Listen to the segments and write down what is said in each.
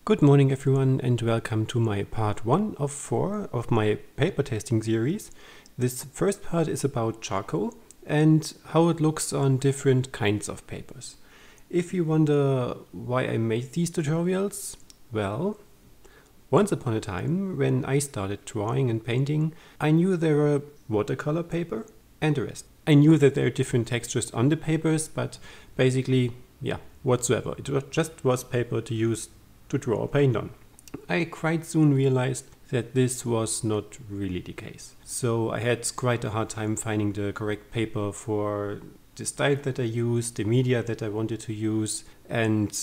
Good morning everyone, and welcome to my part 1 of 4 of my paper testing series. This first part is about charcoal and how it looks on different kinds of papers. If you wonder why I made these tutorials, well, once upon a time when I started drawing and painting, I knew there were watercolor paper and the rest. I knew that there are different textures on the papers, but basically, whatsoever. It just was paper to use to draw or paint on. I quite soon realized that this was not really the case. So I had quite a hard time finding the correct paper for the style that I used, the media that I wanted to use, and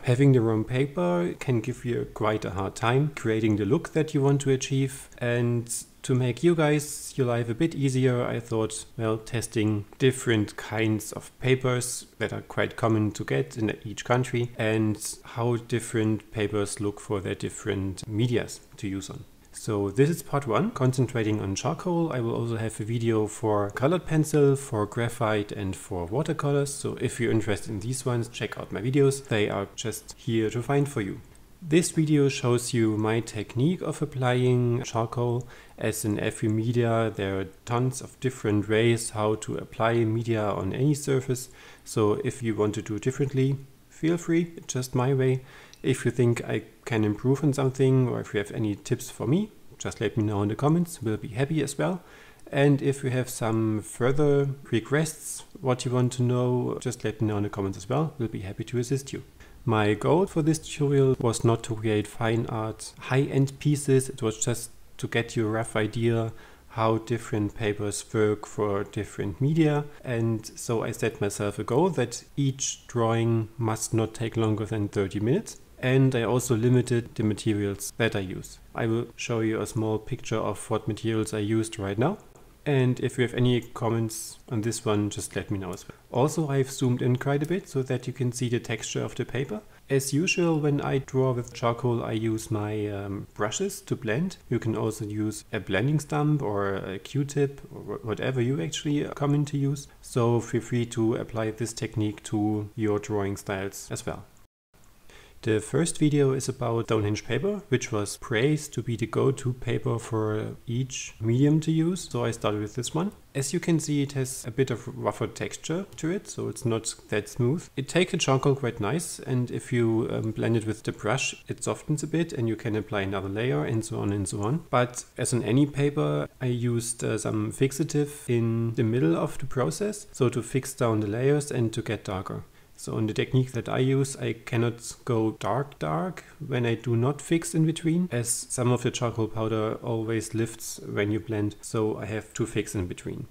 having the wrong paper can give you quite a hard time creating the look that you want to achieve. And to make you guys your life a bit easier, I thought, well, testing different kinds of papers that are quite common to get in each country and how different papers look for their different medias to use on. So this is part 1, concentrating on charcoal. I will also have a video for colored pencil, for graphite and for watercolors. So if you're interested in these ones, check out my videos. They are just here to find for you. This video shows you my technique of applying charcoal. As in every media, there are tons of different ways how to apply media on any surface. So if you want to do it differently, feel free, it's just my way. If you think I can improve on something, or if you have any tips for me, just let me know in the comments, we'll be happy as well. And if you have some further requests, what you want to know, just let me know in the comments as well, we'll be happy to assist you. My goal for this tutorial was not to create fine art, high-end pieces, it was just to get you a rough idea how different papers work for different media. And so I set myself a goal that each drawing must not take longer than 30 minutes. And I also limited the materials that I use. I will show you a small picture of what materials I used right now. And if you have any comments on this one, just let me know as well. Also, I've zoomed in quite a bit so that you can see the texture of the paper. As usual, when I draw with charcoal, I use my brushes to blend. You can also use a blending stump or a Q-tip or whatever you actually are common to use. So feel free to apply this technique to your drawing styles as well. The first video is about Downin paper, which was praised to be the go-to paper for each medium to use. So I started with this one. As you can see, it has a bit of rougher texture to it, so it's not that smooth. It takes the charcoal quite nice, and if you blend it with the brush, it softens a bit and you can apply another layer and so on and so on. But as on any paper, I used some fixative in the middle of the process, so to fix down the layers and to get darker. So in the technique that I use, I cannot go dark when I do not fix in between, as some of the charcoal powder always lifts when you blend, so I have to fix in between.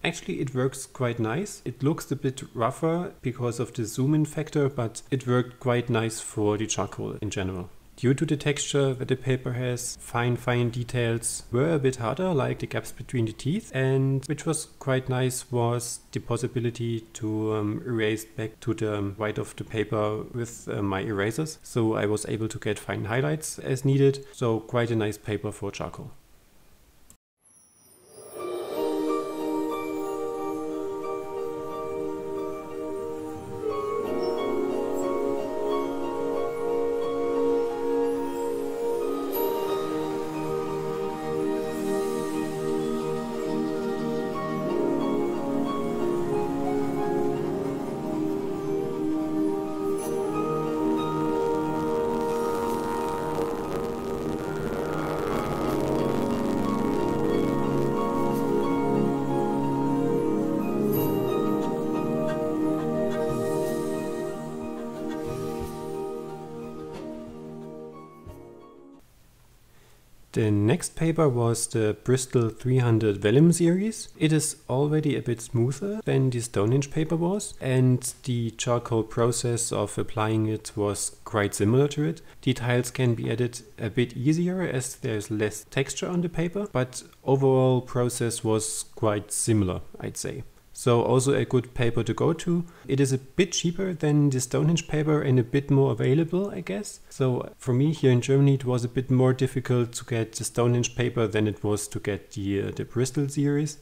Actually, it works quite nice. It looks a bit rougher because of the zoom in factor, but it worked quite nice for the charcoal in general. Due to the texture that the paper has, fine details were a bit harder, like the gaps between the teeth, and which was quite nice was the possibility to erase back to the white of the paper with my erasers. So I was able to get fine highlights as needed, so quite a nice paper for charcoal. The next paper was the Bristol 300 vellum series. It is already a bit smoother than this Downin paper was, and the charcoal process of applying it was quite similar to it. Details can be added a bit easier as there's less texture on the paper, but overall process was quite similar, I'd say. So also a good paper to go to. It is a bit cheaper than this Downin paper and a bit more available, I guess. So for me here in Germany it was a bit more difficult to get this Downin paper than it was to get the Bristol series.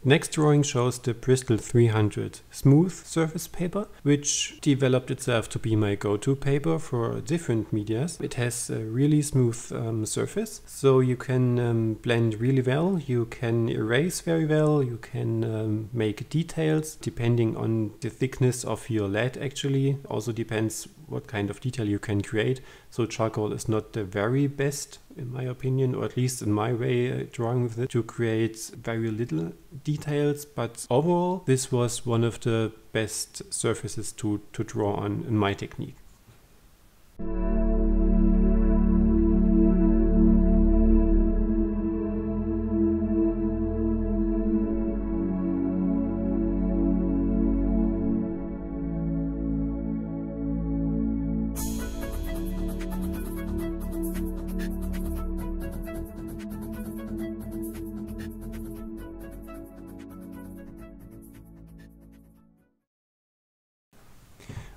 Next drawing shows the Bristol 300 smooth surface paper, which developed itself to be my go-to paper for different medias. It has a really smooth surface, so you can blend really well, you can erase very well, you can make details depending on the thickness of your lead actually. Also depends what kind of detail you can create. So charcoal is not the very best in my opinion, or at least in my way drawing with it, to create very little details, but overall this was one of the best surfaces to draw on in my technique.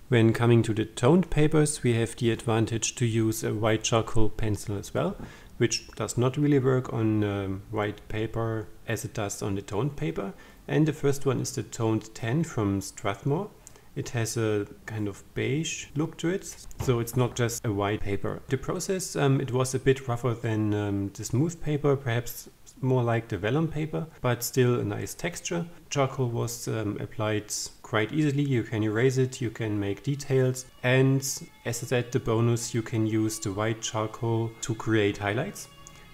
When coming to the toned papers, we have the advantage to use a white charcoal pencil as well, which does not really work on white paper as it does on the toned paper. And the first one is the toned 10 from Strasmore. It has a kind of beige look to it, so it's not just a white paper. The process, it was a bit rougher than the smooth paper, perhaps more like the vellum paper, but still a nice texture. Charcoal was applied quite easily, you can erase it, you can make details, and as I said, the bonus, you can use the white charcoal to create highlights,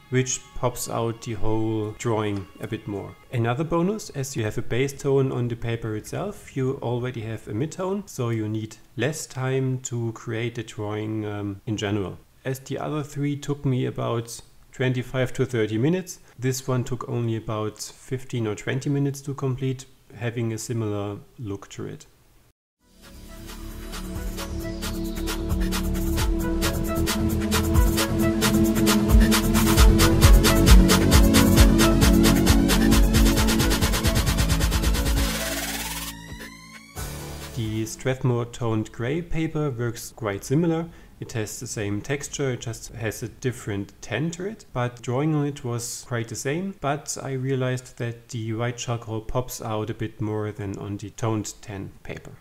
which pops out the whole drawing a bit more. Another bonus, as you have a base tone on the paper itself, you already have a mid-tone, so you need less time to create the drawing in general. As the other three took me about 25 to 30 minutes, this one took only about 15 or 20 minutes to complete, having a similar look to it. The Strasmore toned grey paper works quite similar. It has the same texture, it just has a different tint to it, but drawing on it was quite the same, but I realized that the white charcoal pops out a bit more than on the toned 10 paper.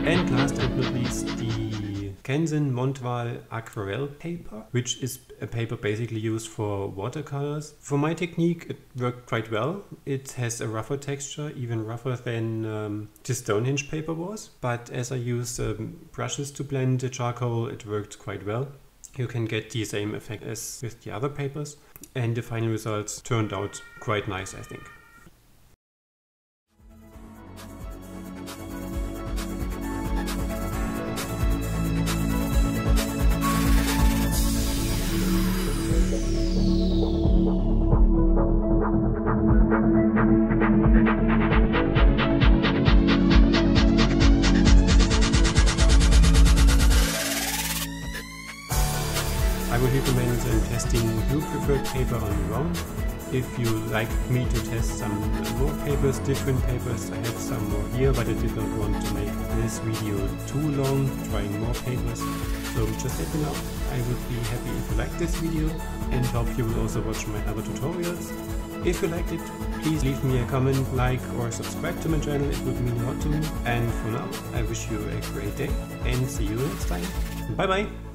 And last but not least, the Aquarelle Paper, which is a paper basically used for watercolors. For my technique, it worked quite well. It has a rougher texture, even rougher than the Stonehenge paper was. But as I used brushes to blend the charcoal, it worked quite well. You can get the same effect as with the other papers. And the final results turned out quite nice, I think. I would recommend testing your preferred paper on your own. If you like me to test some more papers, different papers, I have some more here, but I did not want to make this video too long, trying more papers. So just let me know. I would be happy if you like this video and hope you will also watch my other tutorials. If you liked it, please leave me a comment, like or subscribe to my channel, it would mean a lot to me. And for now, I wish you a great day and see you next time. Bye bye!